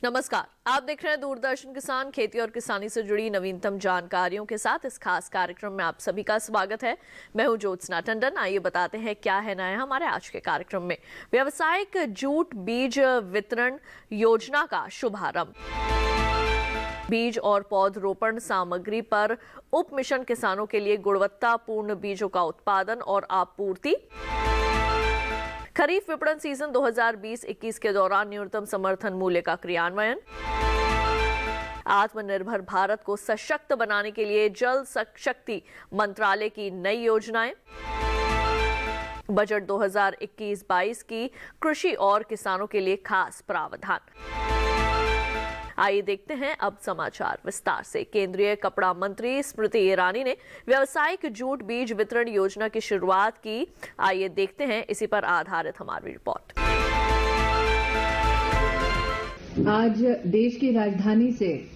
नमस्कार, आप देख रहे हैं दूरदर्शन किसान। खेती और किसानी से जुड़ी नवीनतम जानकारियों के साथ इस खास कार्यक्रम में आप सभी का स्वागत है। मैं हूं ज्योत्सना टंडन। आइए बताते हैं क्या है नया हमारे आज के कार्यक्रम में। व्यावसायिक जूट बीज वितरण योजना का शुभारंभ, बीज और पौधरोपण सामग्री पर उप मिशन किसानों के लिए गुणवत्तापूर्ण बीजों का उत्पादन और आपूर्ति, खरीफ विपणन सीजन 2020-21 के दौरान न्यूनतम समर्थन मूल्य का क्रियान्वयन, आत्मनिर्भर भारत को सशक्त बनाने के लिए जल शक्ति मंत्रालय की नई योजनाएं, बजट 2021-22 की कृषि और किसानों के लिए खास प्रावधान। आइए देखते हैं अब समाचार विस्तार से। केंद्रीय कपड़ा मंत्री स्मृति ईरानी ने व्यावसायिक जूट बीज वितरण योजना की शुरुआत की। आइए देखते हैं इसी पर आधारित हमारी रिपोर्ट। आज देश की राजधानी से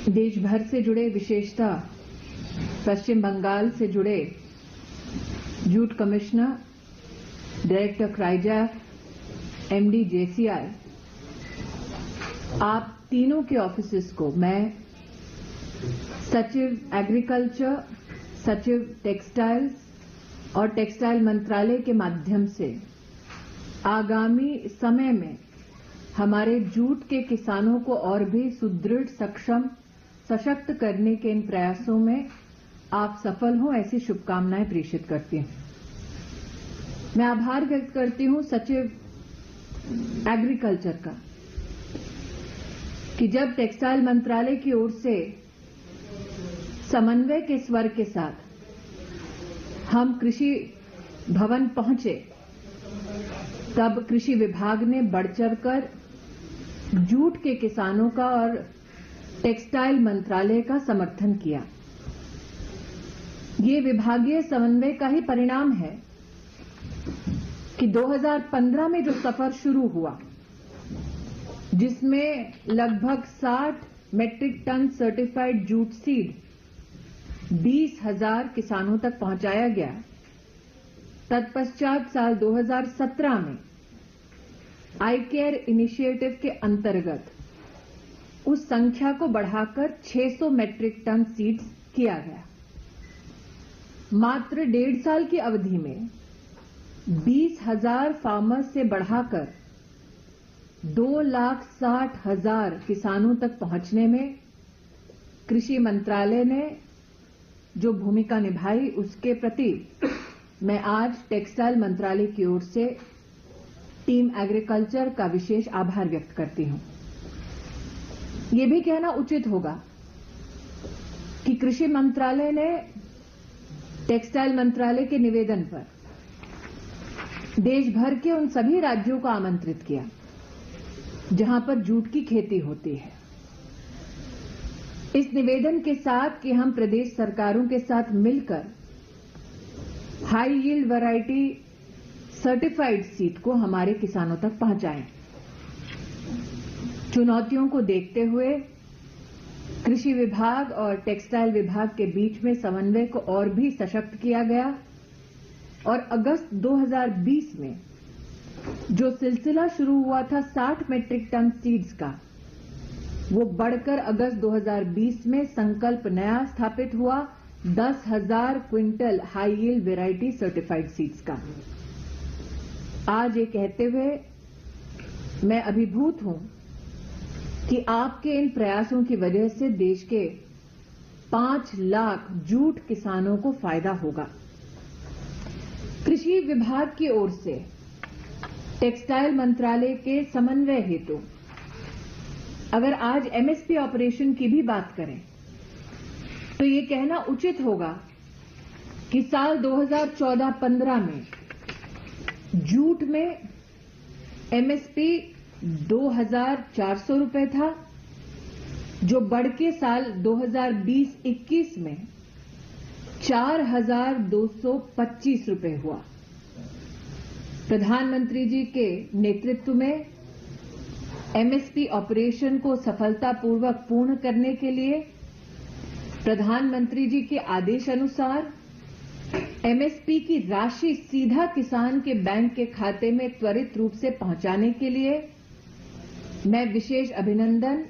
देश भर से जुड़े, विशेषतः पश्चिम बंगाल से जुड़े जूट कमिश्नर, डायरेक्टर क्राइजा, एमडी जेसीआई, आप तीनों के ऑफिसेस को मैं सचिव एग्रीकल्चर, सचिव टेक्सटाइल्स और टेक्सटाइल मंत्रालय के माध्यम से आगामी समय में हमारे जूट के किसानों को और भी सुदृढ़, सक्षम, सशक्त करने के इन प्रयासों में आप सफल हों, ऐसी शुभकामनाएं प्रेषित करती हूं। मैं आभार व्यक्त करती हूं सचिव एग्रीकल्चर का कि जब टेक्सटाइल मंत्रालय की ओर से समन्वय के स्वर के साथ हम कृषि भवन पहुंचे, तब कृषि विभाग ने बढ़ चढ़कर जूट के किसानों का और टेक्सटाइल मंत्रालय का समर्थन किया। ये विभागीय समन्वय का ही परिणाम है कि 2015 में जो सफर शुरू हुआ, जिसमें लगभग 60 metric ton certified jute seed 20,000 किसानों तक पहुंचाया गया, तत्पश्चात साल 2017 में आई केयर इनिशिएटिव के अंतर्गत उस संख्या को बढ़ाकर 600 मेट्रिक टन सीड्स किया गया। मात्र 1.5 साल की अवधि में 20,000 फार्मर्स से बढ़ाकर 2,60,000 किसानों तक पहुंचने में कृषि मंत्रालय ने जो भूमिका निभाई, उसके प्रति मैं आज टेक्सटाइल मंत्रालय की ओर से टीम एग्रीकल्चर का विशेष आभार व्यक्त करती हूं। ये भी कहना उचित होगा कि कृषि मंत्रालय ने टेक्सटाइल मंत्रालय के निवेदन पर देश भर के उन सभी राज्यों को आमंत्रित किया जहां पर जूट की खेती होती है, इस निवेदन के साथ कि हम प्रदेश सरकारों के साथ मिलकर high yield variety certified seed को हमारे किसानों तक पहुंचाएं। चुनौतियों को देखते हुए कृषि विभाग और टेक्सटाइल विभाग के बीच में समन्वय को और भी सशक्त किया गया और अगस्त 2020 में जो सिलसिला शुरू हुआ था 60 मेट्रिक टन सीड्स का, वो बढ़कर अगस्त 2020 में संकल्प नया स्थापित हुआ 10,000 quintal high yield variety certified seeds का। आज ये कहते हुए मैं अभिभूत हूं कि आपके इन प्रयासों की वजह से देश के 5 लाख जूट किसानों को फायदा होगा। कृषि विभाग की ओर से टेक्सटाइल मंत्रालय के समन्वय हेतु अगर आज एमएसपी ऑपरेशन की भी बात करें तो ये कहना उचित होगा कि साल 2014-15 में जूट में एमएसपी 2,400 रुपए था, जो बढ़ के साल 2020-21 में 4,225 रुपए हुआ। प्रधानमंत्री जी के नेतृत्व में एमएसपी ऑपरेशन को सफलतापूर्वक पूर्ण करने के लिए प्रधानमंत्री जी के आदेश अनुसार एमएसपी की राशि सीधा किसान के बैंक के खाते में त्वरित रूप से पहुंचाने के लिए मैं विशेष अभिनंदन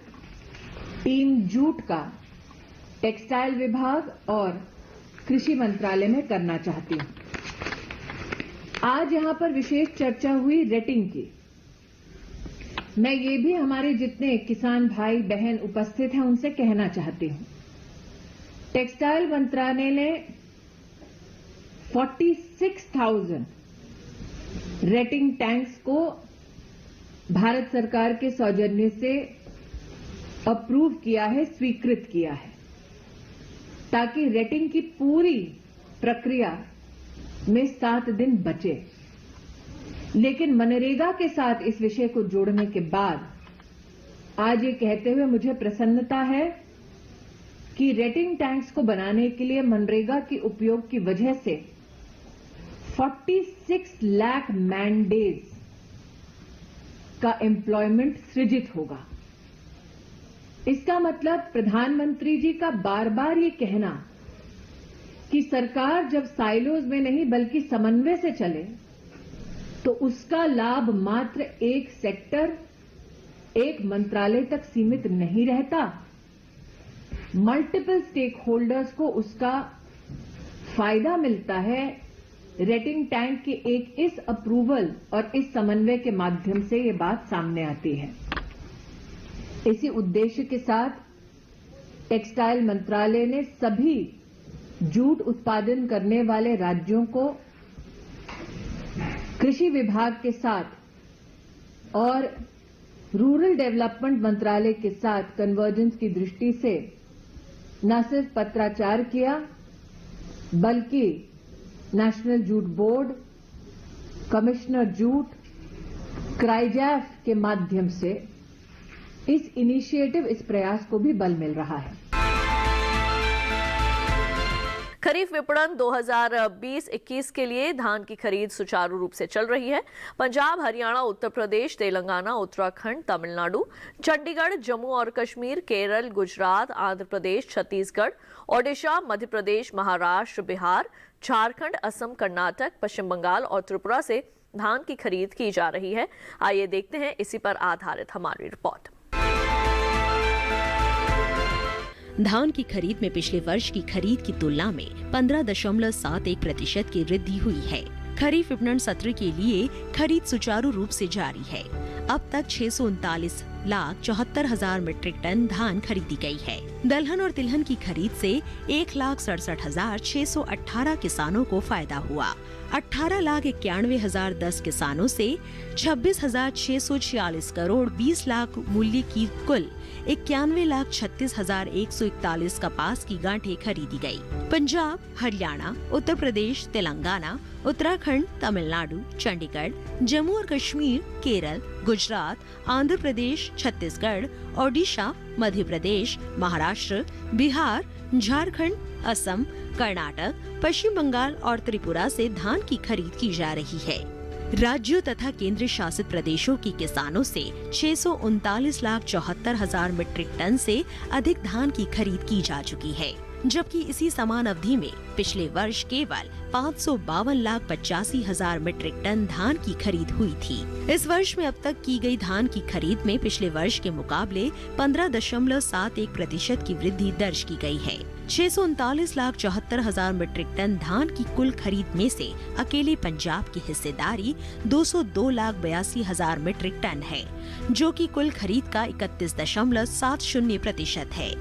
टीम जूट का टेक्सटाइल विभाग और कृषि मंत्रालय में करना चाहती हूं। आज यहां पर विशेष चर्चा हुई रेटिंग की। मैं ये भी हमारे जितने किसान भाई बहन उपस्थित हैं उनसे कहना चाहती हूं, टेक्सटाइल मंत्रालय ने 46,000 रेटिंग टैंक्स को भारत सरकार के सौजन्य से अप्रूव किया है, स्वीकृत किया है, ताकि रेटिंग की पूरी प्रक्रिया में 7 दिन बचे। लेकिन मनरेगा के साथ इस विषय को जोड़ने के बाद आज ये कहते हुए मुझे प्रसन्नता है कि रेटिंग टैंक्स को बनाने के लिए मनरेगा के उपयोग की वजह से 46 लाख मैन डेज का एम्प्लॉयमेंट सृजित होगा। इसका मतलब प्रधानमंत्री जी का बार बार ये कहना कि सरकार जब साइलोज में नहीं बल्कि समन्वय से चले तो उसका लाभ मात्र एक सेक्टर, एक मंत्रालय तक सीमित नहीं रहता, मल्टीपल स्टेक होल्डर्स को उसका फायदा मिलता है। रेटिंग टैंक के एक इस अप्रूवल और इस समन्वय के माध्यम से ये बात सामने आती है। इसी उद्देश्य के साथ टेक्सटाइल मंत्रालय ने सभी जूट उत्पादन करने वाले राज्यों को कृषि विभाग के साथ और रूरल डेवलपमेंट मंत्रालय के साथ कन्वर्जेंस की दृष्टि से न सिर्फ पत्राचार किया, बल्कि national jute board, commissioner jute, CRIJAF के माध्यम से इस इनिशिएटिव, इस प्रयास को भी बल मिल रहा है। खरीफ विपणन 2020-21 के लिए धान की खरीद सुचारू रूप से चल रही है। पंजाब, हरियाणा, उत्तर प्रदेश, तेलंगाना, उत्तराखंड, तमिलनाडु, चंडीगढ़, जम्मू और कश्मीर, केरल, गुजरात, आंध्र प्रदेश, छत्तीसगढ़, ओडिशा, मध्य प्रदेश, महाराष्ट्र, बिहार, झारखंड, असम, कर्नाटक, पश्चिम बंगाल और त्रिपुरा से धान की खरीद की जा रही है। आइए देखते हैं इसी पर आधारित हमारी रिपोर्ट। धान की खरीद में पिछले वर्ष की खरीद की तुलना में 15.71% की वृद्धि हुई है। खरीफ विपणन सत्र के लिए खरीद सुचारू रूप से जारी है। अब तक 639,74,000 मीट्रिक टन धान खरीदी गई है। दलहन और तिलहन की खरीद से 1,67,618 किसानों को फायदा हुआ। 18,91,010 किसानों से 26,646 करोड़ 20 लाख मूल्य की कुल 91,36,141 कपास की गांठें खरीदी गई। पंजाब, हरियाणा, उत्तर प्रदेश, तेलंगाना, उत्तराखंड, तमिलनाडु, चंडीगढ़, जम्मू और कश्मीर, केरल, गुजरात, आंध्र प्रदेश, छत्तीसगढ़, ओडिशा, मध्य प्रदेश, महाराष्ट्र, बिहार, झारखंड, असम, कर्नाटक, पश्चिम बंगाल और त्रिपुरा से धान की खरीद की जा रही है। राज्यों तथा केंद्र शासित प्रदेशों के किसानों से 639,74,000 मीट्रिक टन से अधिक धान की खरीद की जा चुकी है, जबकि इसी समान अवधि में पिछले वर्ष केवल 552,85,000 मीट्रिक टन धान की खरीद हुई थी। इस वर्ष में अब तक की गई धान की खरीद में पिछले वर्ष के मुकाबले 15.71% की वृद्धि दर्ज की गई है। 639,74,000 मीट्रिक टन धान की कुल खरीद में से अकेले पंजाब की हिस्सेदारी 202,82,000 मीट्रिक टन है, जो कि कुल खरीद का 31.70% है।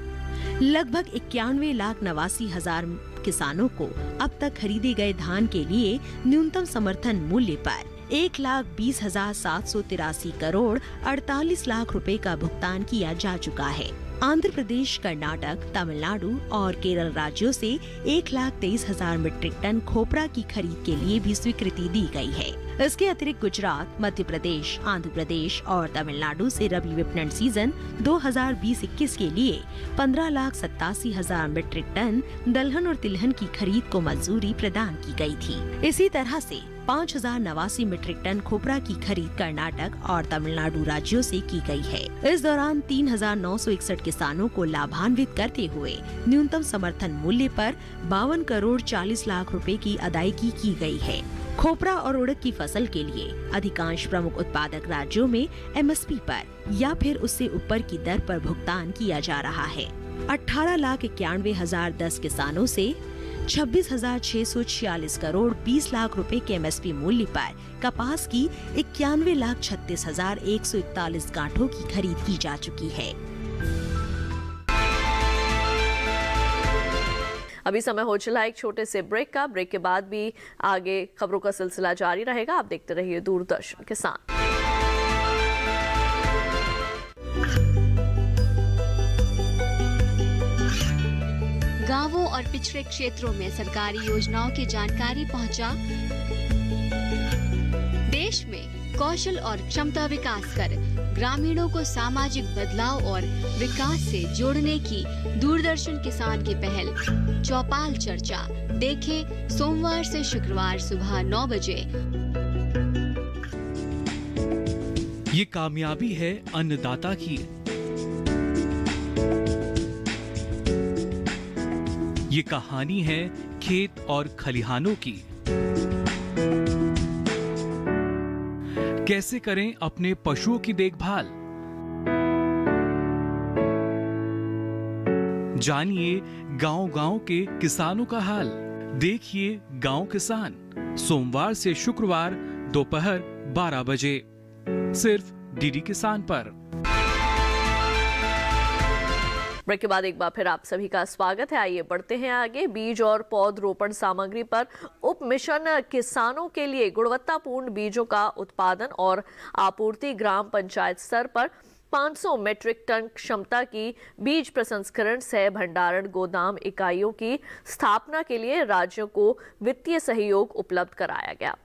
लगभग 91,89,000 किसानों को अब तक खरीदे गए धान के लिए न्यूनतम समर्थन मूल्य पर 1,20,783 करोड़ 48 लाख रुपए का भुगतान किया जा चुका है। आंध्र प्रदेश, कर्नाटक, तमिलनाडु और केरल राज्यों से 1,23,000 मीट्रिक टन खोपरा की खरीद के लिए भी स्वीकृति दी गई है। इसके अतिरिक्त गुजरात, मध्य प्रदेश, आंध्र प्रदेश और तमिलनाडु से रबी विपणन सीजन 2020-21 के लिए 15,87,000 मीट्रिक टन दलहन और तिलहन की खरीद को मंजूरी प्रदान की गई थी। इसी तरह से 5,089 मीट्रिक टन खोपरा की खरीद कर्नाटक और तमिलनाडु राज्यों से की गई है। इस दौरान 3,961 किसानों को लाभान्वित करते हुए न्यूनतम समर्थन मूल्य पर 52 करोड़ 40 लाख रुपए की अदायगी की गई है। खोपरा और उड़द की फसल के लिए अधिकांश प्रमुख उत्पादक राज्यों में एमएसपी पर या फिर उससे ऊपर की दर पर भुगतान किया जा रहा है। 18,91,010 किसानों से 26,646 करोड़ 20 लाख रुपए के एमएसपी मूल्य पर कपास की 91,36,141 गांठों की खरीद की जा चुकी है। अभी समय हो चला एक छोटे से ब्रेक का। ब्रेक के बाद भी आगे खबरों का सिलसिला जारी रहेगा। आप देखते रहिए दूरदर्शन किसान। गांवों और पिछड़े क्षेत्रों में सरकारी योजनाओं की जानकारी पहुंचा। देश में कौशल और क्षमता विकास कर ग्रामीणों को सामाजिक बदलाव और विकास से जोड़ने की दूरदर्शन किसान की पहल चौपाल चर्चा देखें सोमवार से शुक्रवार सुबह 9 बजे। ये कामयाबी है अन्नदाता की। ये कहानी है खेत और खलिहानों की। कैसे करें अपने पशुओं की देखभाल, जानिए गांव-गांव के किसानों का हाल। देखिए गांव किसान सोमवार से शुक्रवार दोपहर 12 बजे सिर्फ डीडी किसान पर। ब्रेक के बाद एक बार फिर आप सभी का स्वागत है। आइए बढ़ते हैं आगे। बीज और पौधरोपण सामग्री पर उप मिशन किसानों के लिए गुणवत्तापूर्ण बीजों का उत्पादन और आपूर्ति ग्राम पंचायत स्तर पर 500 मीट्रिक टन क्षमता की बीज प्रसंस्करण सह भंडारण गोदाम इकाइयों की स्थापना के लिए राज्यों को वित्तीय सहयोग उपलब्ध कराया गया।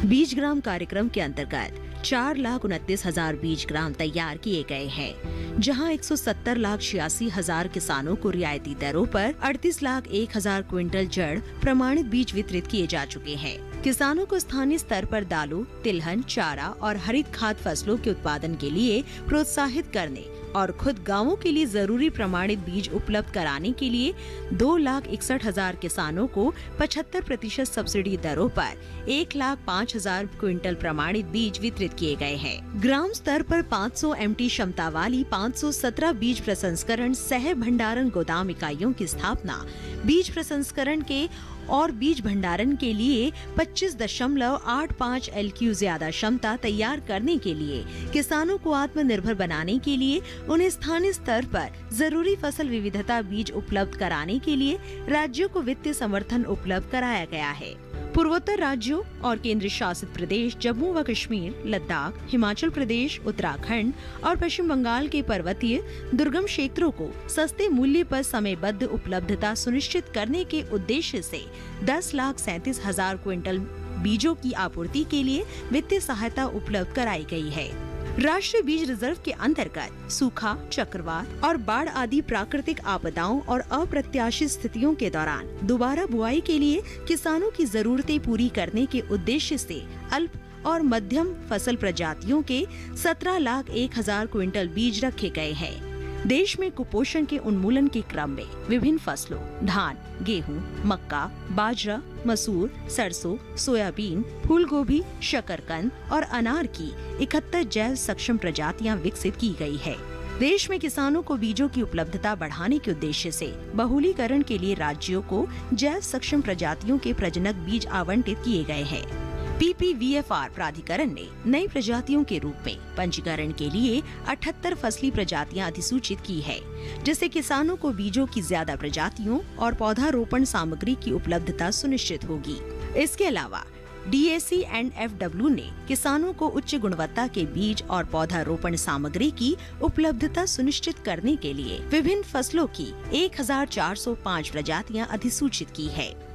बीज ग्राम कार्यक्रम के अंतर्गत 4,29,000 बीज ग्राम तैयार किए गए हैं, जहां 170,86,000 किसानों को रियायती दरों पर 38,01,000 क्विंटल जड़ प्रमाणित बीज वितरित किए जा चुके हैं। किसानों को स्थानीय स्तर पर दालों, तिलहन, चारा और हरित खाद फसलों के उत्पादन के लिए प्रोत्साहित करने और खुद गांवों के लिए जरूरी प्रमाणित बीज उपलब्ध कराने के लिए 2,61,000 किसानों को 75% सब्सिडी दरों पर 1,05,000 क्विंटल प्रमाणित बीज वितरित किए गए हैं। ग्राम स्तर पर 500 MT क्षमता वाली 517 बीज प्रसंस्करण सह भंडारण गोदाम इकाइयों की स्थापना, बीज प्रसंस्करण के और बीज भंडारण के लिए 25.85 LQ ज्यादा क्षमता तैयार करने के लिए, किसानों को आत्मनिर्भर बनाने के लिए उन्हें स्थानीय स्तर पर जरूरी फसल विविधता बीज उपलब्ध कराने के लिए राज्यों को वित्तीय समर्थन उपलब्ध कराया गया है। पूर्वोत्तर राज्यों और केंद्र शासित प्रदेश जम्मू व कश्मीर, लद्दाख, हिमाचल प्रदेश, उत्तराखंड और पश्चिम बंगाल के पर्वतीय दुर्गम क्षेत्रों को सस्ते मूल्य पर समयबद्ध उपलब्धता सुनिश्चित करने के उद्देश्य से 10,37,000 क्विंटल बीजों की आपूर्ति के लिए वित्तीय सहायता उपलब्ध कराई गई है। राष्ट्रीय बीज रिजर्व के अंतर्गत सूखा, चक्रवात और बाढ़ आदि प्राकृतिक आपदाओं और अप्रत्याशित स्थितियों के दौरान दोबारा बुआई के लिए किसानों की जरूरतें पूरी करने के उद्देश्य से अल्प और मध्यम फसल प्रजातियों के 17,01,000 क्विंटल बीज रखे गए हैं। देश में कुपोषण के उन्मूलन के क्रम में विभिन्न फसलों धान, गेहूं, मक्का, बाजरा, मसूर, सरसों, सोयाबीन, फूलगोभी, शकरकंद और अनार की 71 जैव सक्षम प्रजातियां विकसित की गई है। देश में किसानों को बीजों की उपलब्धता बढ़ाने के उद्देश्य से बहुलीकरण के लिए राज्यों को जैव सक्षम प्रजातियों के प्रजनक बीज आवंटित किए गए हैं। PPVFR प्राधिकरण ने नई प्रजातियों के रूप में पंजीकरण के लिए 78 फसली प्रजातियां अधिसूचित की है, जिससे किसानों को बीजों की ज्यादा प्रजातियों और पौधारोपण सामग्री की उपलब्धता सुनिश्चित होगी। इसके अलावा DAC एंड FW ने किसानों को उच्च गुणवत्ता के बीज और पौधारोपण सामग्री की उपलब्धता सुनिश्चित करने के लिए विभिन्न फसलों की 1,405 प्रजातियां अधिसूचित की है।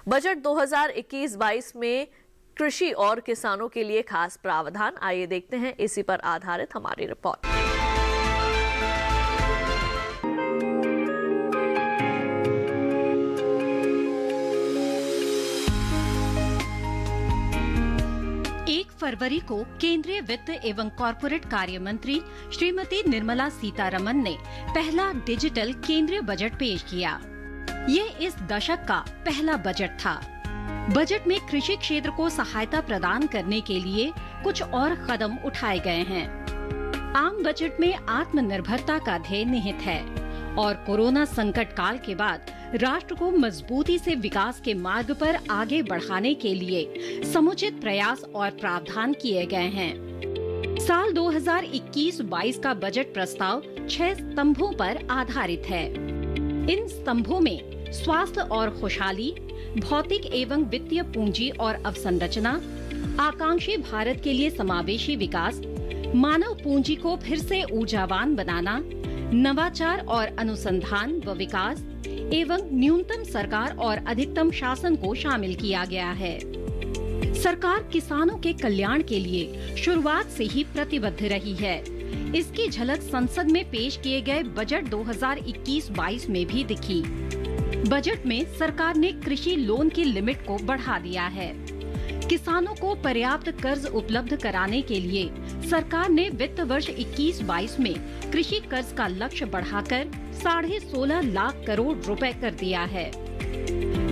बजट 2021-22 में कृषि और किसानों के लिए खास प्रावधान, आइए देखते हैं इसी पर आधारित हमारी रिपोर्ट। फरवरी को केंद्रीय वित्त एवं कॉरपोरेट कार्य मंत्री श्रीमती निर्मला सीतारमन ने पहला डिजिटल केंद्रीय बजट पेश किया। ये इस दशक का पहला बजट था। बजट में कृषि क्षेत्र को सहायता प्रदान करने के लिए कुछ और कदम उठाए गए हैं। आम बजट में आत्मनिर्भरता का ध्येय निहित है और कोरोना संकट काल के बाद राष्ट्र को मजबूती से विकास के मार्ग पर आगे बढ़ाने के लिए समुचित प्रयास और प्रावधान किए गए हैं। साल 2021-22 का बजट प्रस्ताव 6 स्तंभों पर आधारित है। इन स्तंभों में स्वास्थ्य और खुशहाली, भौतिक एवं वित्तीय पूंजी और अवसंरचना, आकांक्षी भारत के लिए समावेशी विकास, मानव पूंजी को फिर से ऊर्जावान बनाना, नवाचार और अनुसंधान व विकास एवं न्यूनतम सरकार और अधिकतम शासन को शामिल किया गया है। सरकार किसानों के कल्याण के लिए शुरुआत से ही प्रतिबद्ध रही है। इसकी झलक संसद में पेश किए गए बजट 2021-22 में भी दिखी। बजट में सरकार ने कृषि लोन की लिमिट को बढ़ा दिया है। किसानों को पर्याप्त कर्ज उपलब्ध कराने के लिए सरकार ने वित्त वर्ष 21-22 में कृषि कर्ज का लक्ष्य बढ़ाकर 16.5 लाख करोड़ रुपए कर दिया है।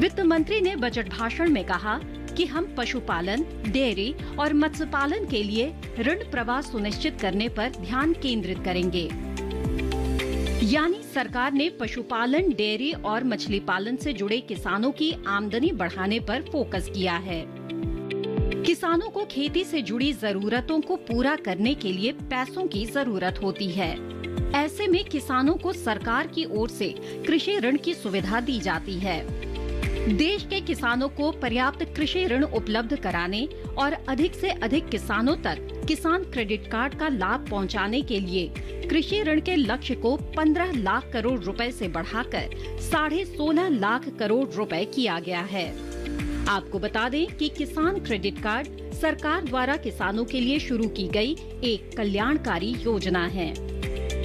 वित्त मंत्री ने बजट भाषण में कहा कि हम पशुपालन, डेयरी और मत्स्य पालन के लिए ऋण प्रवाह सुनिश्चित करने पर ध्यान केंद्रित करेंगे। यानी सरकार ने पशुपालन, डेयरी और मछली पालन से जुड़े किसानों की आमदनी बढ़ाने पर फोकस किया है। किसानों को खेती से जुड़ी जरूरतों को पूरा करने के लिए पैसों की जरूरत होती है। ऐसे में किसानों को सरकार की ओर से कृषि ऋण की सुविधा दी जाती है। देश के किसानों को पर्याप्त कृषि ऋण उपलब्ध कराने और अधिक से अधिक किसानों तक किसान क्रेडिट कार्ड का लाभ पहुंचाने के लिए कृषि ऋण के लक्ष्य को 15 लाख करोड़ रुपए से बढ़ाकर 16.5 लाख करोड़ रुपए किया गया है। आपको बता दें कि किसान क्रेडिट कार्ड सरकार द्वारा किसानों के लिए शुरू की गई एक कल्याणकारी योजना है।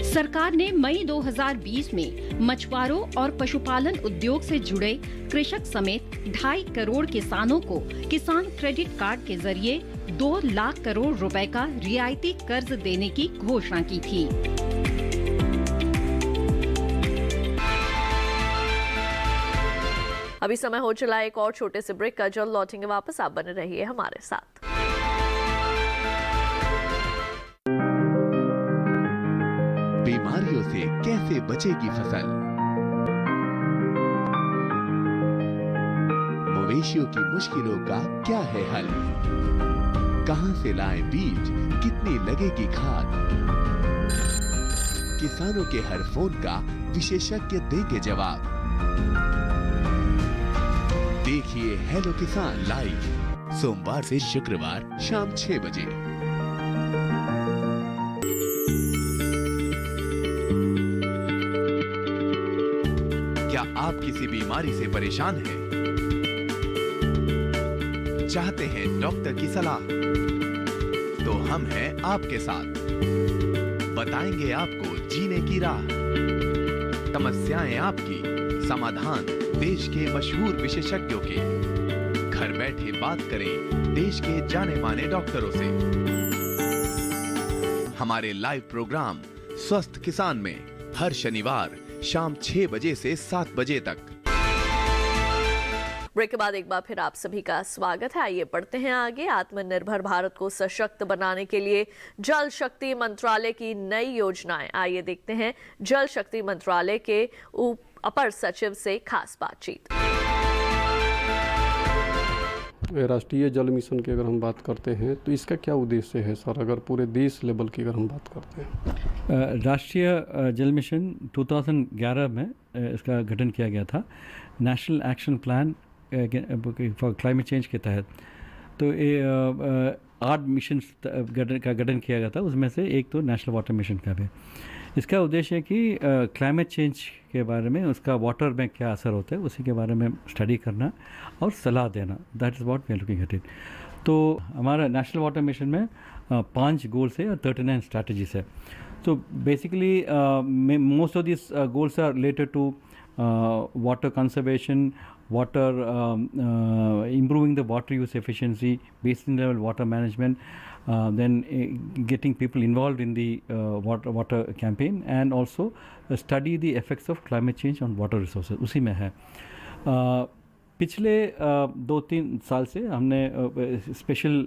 सरकार ने मई 2020 में मछुआरों और पशुपालन उद्योग से जुड़े कृषक समेत 2.5 करोड़ किसानों को किसान क्रेडिट कार्ड के जरिए 2 लाख करोड़ रुपए का रियायती कर्ज देने की घोषणा की थी। अभी समय हो चला एक और छोटे से ब्रेक का। जल्द लौटेंगे वापस, आप बने रहिए हमारे साथ। बीमारियों से कैसे बचेगी फसल? मवेशियों की मुश्किलों का क्या है हल? कहां से लाएं बीज, कितनी लगेगी खाद? किसानों के हर फोन का विशेषज्ञ देंगे जवाब। देखिए हेलो किसान लाइव सोमवार से शुक्रवार शाम 6 बजे। क्या आप किसी बीमारी से परेशान हैं? चाहते हैं डॉक्टर की सलाह? तो हम हैं आपके साथ। बताएंगे आपको जीने की राह। समस्याएं आपकी, समाधान देश के मशहूर विशेषज्ञों के। घर बैठे बात करें देश के जाने माने डॉक्टरों से। हमारे लाइव प्रोग्राम स्वस्थ किसान में हर शनिवार शाम 6 बजे से 7 बजे तक। ब्रेक के बाद एक बार फिर आप सभी का स्वागत है। आइए बढ़ते हैं आगे। आत्मनिर्भर भारत को सशक्त बनाने के लिए जल शक्ति मंत्रालय की नई योजनाएं। आइए देखते हैं जल शक्ति मंत्रालय के अपर सचिव से खास बातचीत। राष्ट्रीय जल मिशन की अगर हम बात करते हैं तो इसका क्या उद्देश्य है सर, अगर पूरे देश लेवल की अगर हम बात करते हैं? राष्ट्रीय जल मिशन 2011 में इसका गठन किया गया था, national action plan for climate change के तहत। तो ये 8 मिशन का गठन किया गया था, उसमें से एक तो नेशनल वाटर मिशन का भी। इसका उद्देश्य है कि क्लाइमेट चेंज के बारे में, उसका वाटर में क्या असर होता है उसी के बारे में स्टडी करना और सलाह देना। That is what we are looking at it. तो हमारा नेशनल वाटर मिशन में 5 गोल्स है और 39 स्ट्रैटेजीज है। तो basically most of this goals are related to water conservation, water improving the water use efficiency, basin level water management, then getting people involved in the water campaign, and also study the effects of climate change on water resources. उसी में है. पिछले 2-3 साल से हमने special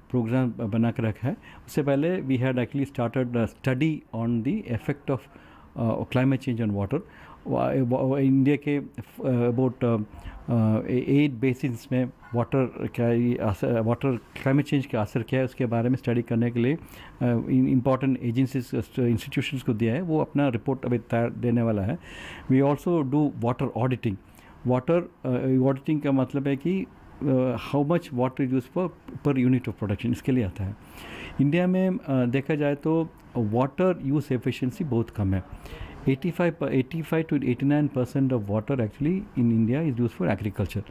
programme बना कर रखा है. उससे पहले we had actually started study on the effect of climate change on water. India के अबाउट 8 बेसिन्स में वाटर क्लाइमेट चेंज का असर क्या है उसके बारे में स्टडी करने के लिए इम्पॉर्टेंट एजेंसीज इंस्टीट्यूशंस को दिया है. वो अपना रिपोर्ट अभी तैयार देने वाला है. We also do water auditing. Water auditing का मतलब है कि how much water use per unit of production, इसके लिए आता है. इंडिया में देखा जाए तो वाटर यूज एफिशिएंसी बहुत कम है. 85 to 89% of water actually in India is use for agriculture.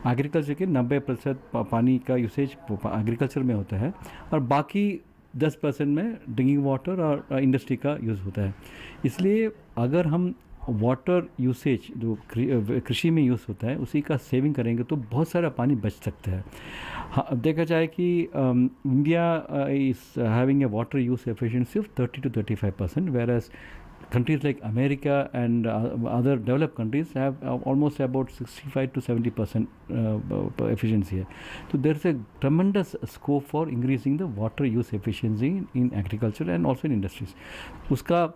Agriculture के 90% पानी का यूसेज एग्रीकल्चर में होता है, और बाकी 10% में ड्रिंकिंग वाटर और इंडस्ट्री का यूज़ होता है. इसलिए अगर हम वाटर यूसेज जो कृषि में यूज़ होता है उसी का सेविंग करेंगे तो बहुत सारा पानी बच सकता है. हाँ, देखा जाए कि India is having a water use efficiency of 30 to 35%, whereas countries like America and other developed countries have almost about 65 to 70% efficiency. So there is a tremendous scope for increasing the water use efficiency in agriculture and also in industries. उसका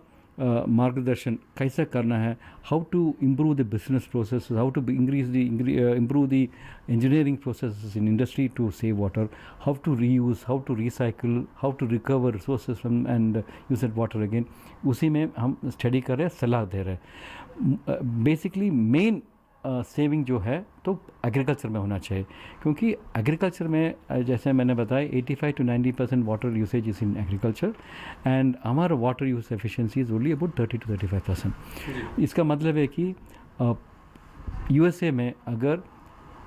मार्गदर्शन कैसे करना है, how to improve the business process, how to improve the engineering processes in industry to save water, how to reuse, how to recycle, how to recover resources from and use that water again. उसी में हम study कर रहे हैं, सलाह दे रहे हैं. Basically main saving जो है तो एग्रीकल्चर में होना चाहिए, क्योंकि एग्रीकल्चर में जैसे मैंने बताया 85 to 90% water usage is in agriculture, and हमारा water use efficiency is only about 30 to 35%. इसका मतलब है कि यूएसए में अगर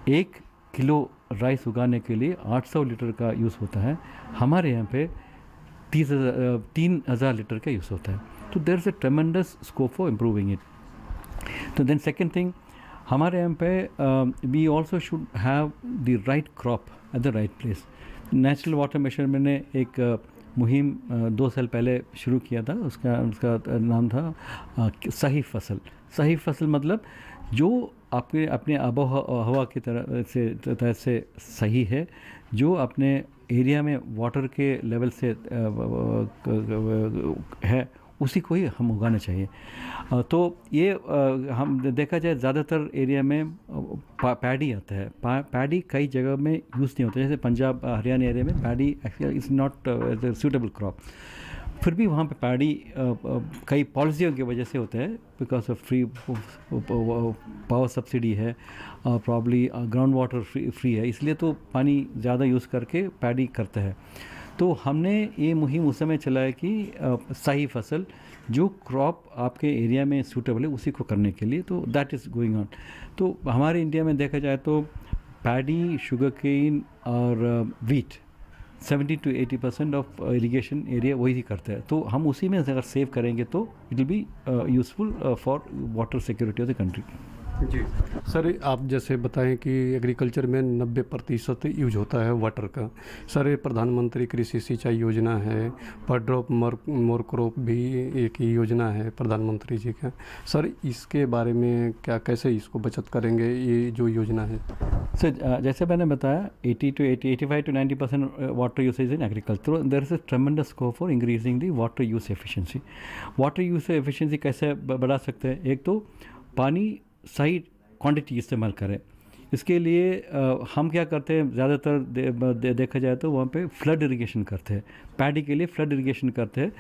1 किलो राइस उगाने के लिए 800 लीटर का यूज़ होता है, हमारे यहाँ पे 3,000 लीटर का यूज़ होता है. तो there is a tremendous scope for improving it. तो देन सेकेंड थिंग, हमारे यहाँ पे we also should have the right crop at the right place. National water mission ने एक मुहिम 2 साल पहले शुरू किया था. उसका नाम था सही फसल. सही फसल मतलब जो आपके अपने आबोहवा की तरह से सही है, जो अपने एरिया में वाटर के लेवल से है, उसी को ही हम उगाना चाहिए. तो ये हम देखा जाए ज़्यादातर एरिया में पैडी आता है. पैडी कई जगह में यूज़ नहीं होता, जैसे पंजाब हरियाणा एरिया में paddy is not suitable crop. फिर भी वहाँ पे पैडी कई पॉलिसियों की वजह से होता है, because of free power subsidy है, प्रॉब्ली ग्राउंड वाटर फ्री है, इसलिए तो पानी ज़्यादा यूज़ करके पैडी करता है. तो हमने ये मुहिम उस समय चलाया कि सही फसल, जो क्रॉप आपके एरिया में सूटेबल है उसी को करने के लिए. तो दैट इज़ गोइंग ऑन. तो हमारे इंडिया में देखा जाए तो पैडी, शुगर केन और wheat 70 to 80% of irrigation area वही करते हैं. तो हम उसी में अगर सेव करेंगे तो it will be useful for water security of the country. जी सर, आप जैसे बताएं कि एग्रीकल्चर में 90% यूज होता है वाटर का. सर, ये प्रधानमंत्री कृषि सिंचाई योजना है, पर ड्रॉप मोर क्रॉप भी एक ही योजना है प्रधानमंत्री जी का. सर, इसके बारे में क्या, कैसे इसको बचत करेंगे ये जो योजना है? सर, जैसे मैंने बताया 85 to 90% water usage in agriculture. There is a tremendous scope for increasing the water use efficiency. Water use efficiency कैसे बढ़ा सकते हैं? एक तो पानी सही क्वांटिटी इस्तेमाल करें. इसके लिए हम क्या करते हैं, ज़्यादातर देखा जाए तो वहाँ पे फ्लड इरिगेशन करते हैं. पैडी के लिए फ्लड इरिगेशन करते हैं,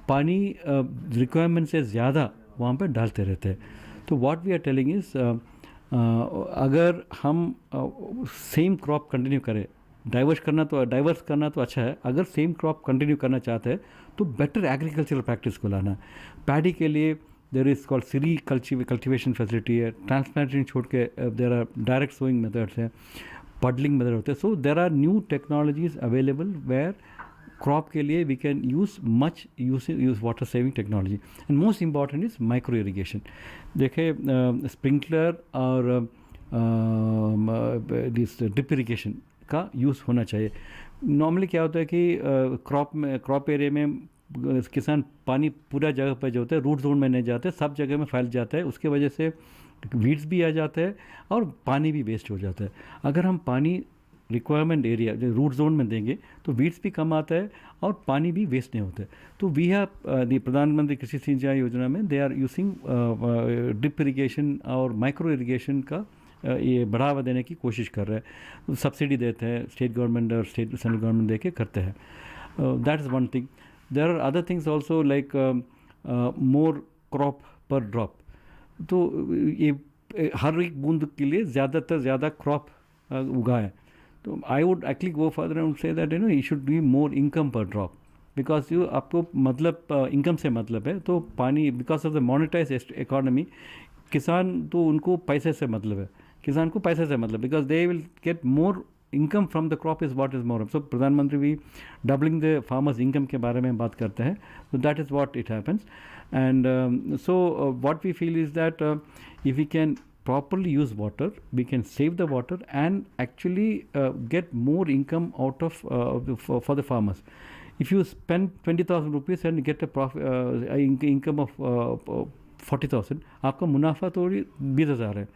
पानी रिक्वायरमेंट से ज़्यादा वहाँ पे डालते रहते हैं. तो what we are telling is, अगर हम सेम क्रॉप कंटिन्यू करें, डाइवर्स करना तो अच्छा है. अगर सेम क्रॉप कंटिन्यू करना चाहते हैं तो बेटर एग्रीकल्चरल प्रैक्टिस को लाना. पैडी के लिए there is called SRI cultivation facility है. ट्रांसप्लांटेशन छोड़ के there are direct sowing methods है, पडलिंग मेथड होते हैं. So there are new technologies available where crop के लिए we can use use water saving technology and most important is micro irrigation. देखिए sprinkler और दिस ड्रिप इरिगेशन का use होना चाहिए। नॉर्मली क्या होता है कि क्रॉप एरिया में किसान पानी पूरा जगह पर जो होता है रूट जोन में नहीं जाते, सब जगह में फैल जाता है, उसके वजह से वीड्स भी आ जाते हैं और पानी भी वेस्ट हो जाता है। अगर हम पानी रिक्वायरमेंट एरिया जो रूट जोन में देंगे तो वीड्स भी कम आता है और पानी भी वेस्ट नहीं होता है। तो वी हैव द प्रधानमंत्री कृषि सिंचाई योजना में they are using drip irrigation और माइक्रो इरिगेशन का ये बढ़ावा देने की कोशिश कर रहे हैं। सब्सिडी देते हैं, स्टेट गवर्नमेंट और सेंट्रल गवर्नमेंट दे के करते हैं। That is one thing. There are other things also like more crop per drop. तो ये हर एक बूंद के लिए ज़्यादातर ज़्यादा क्रॉप उगाएं। तो I would actually go further and say that you should be more income per drop, because you आपको मतलब इनकम से मतलब है। तो पानी because of the monetize economy, किसान तो उनको पैसे से मतलब है, किसान को पैसे से मतलब, because they will get more income from the crop is what is more. So प्रधानमंत्री भी डबलिंग द फार्मर्स इनकम के बारे में बात करते हैं। तो that is what it happens and so what we feel is that if we can properly use water, we can save the water and actually get more income out of for the farmers. If you spend 20,000 rupees and get a income of 40,000, आपका मुनाफा तो 20,000 है,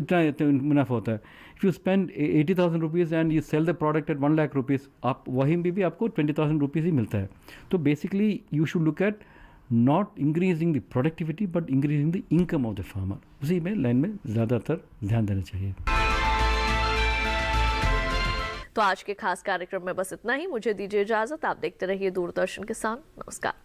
इतना मुनाफा होता है। If you spend 80,000 rupees and you sell the product at 1 lakh rupees, आप वहीं भी आपको 20,000 rupees ही मिलता है। तो basically you should look at not increasing the productivity but increasing the income of the farmer। उसी में लाइन में ज़्यादातर ध्यान देना चाहिए। तो आज के खास कार्यक्रम में बस इतना ही। मुझे दीजिए इजाजत। आप देखते रहिए दूरदर्शन किसान। नमस्कार।